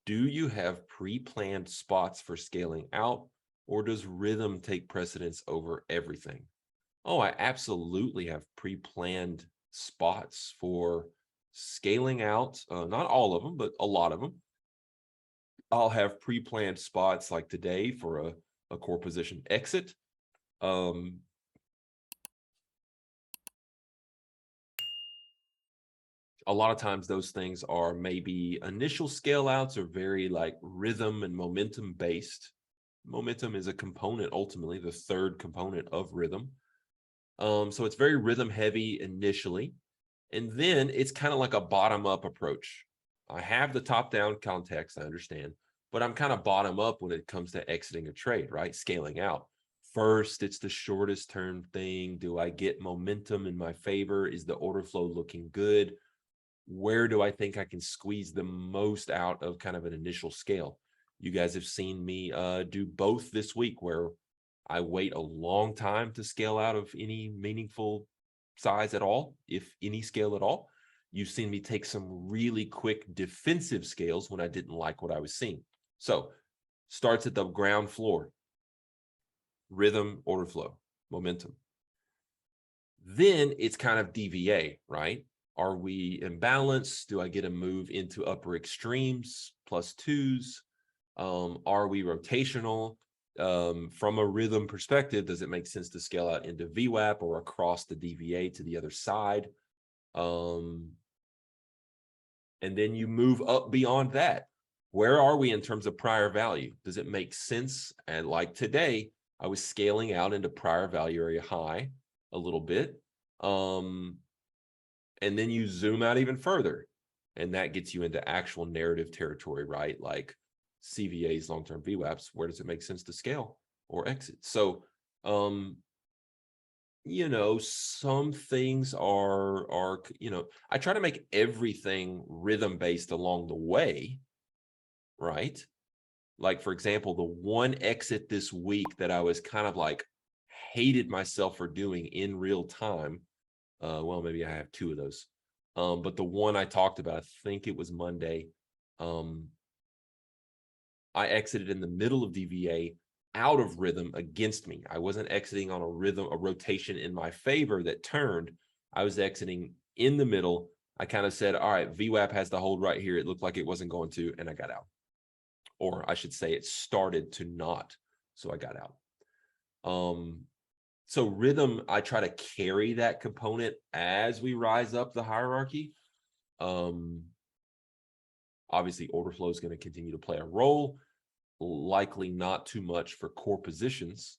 Do you have pre-planned spots for scaling out, or does rhythm take precedence over everything? Oh, I absolutely have pre-planned spots for scaling out. Not all of them, but a lot of them. I'll have pre-planned spots like today for a core position exit. Um, a lot of times those things are maybe initial scale outs or very like rhythm and momentum based. Momentum is a component, ultimately, the third component of rhythm. So it's very rhythm heavy initially. And then it's kind of like a bottom up approach. I have the top down context, I understand, but I'm kind of bottom up when it comes to exiting a trade, right? Scaling out. First, it's the shortest term thing. Do I get momentum in my favor? Is the order flow looking good? Where do I think I can squeeze the most out of kind of an initial scale? You guys have seen me do both this week, where I wait a long time to scale out of any meaningful size at all, if any scale at all. You've seen me take some really quick defensive scales when I didn't like what I was seeing. So starts at the ground floor: rhythm, order flow, momentum. Then it's kind of DVA, right? Are we in balance? Do I get a move into upper extremes, plus twos? Are we rotational? From a rhythm perspective, does it make sense to scale out into VWAP or across the DVA to the other side? And then you move up beyond that. Where are we in terms of prior value? Does it make sense? And like today, I was scaling out into prior value area high a little bit. And then you zoom out even further, and that gets you into actual narrative territory, right? Like CVAs, long-term VWAPs. Where does it make sense to scale or exit? So, some things are, I try to make everything rhythm based along the way, right? Like, for example, the one exit this week that I was kind of like hated myself for doing in real time. Well, maybe I have two of those. But the one I talked about, I think it was Monday. Um, I exited in the middle of DVA out of rhythm against me. I wasn't exiting on a rhythm, a rotation in my favor that turned. I was exiting in the middle. I kind of said, all right, VWAP has to hold right here. It looked like it wasn't going to, and I got out. Or I should say it started to not, so I got out. So rhythm, I try to carry that component as we rise up the hierarchy. Um, Obviously, order flow is going to continue to play a role, likely not too much for core positions.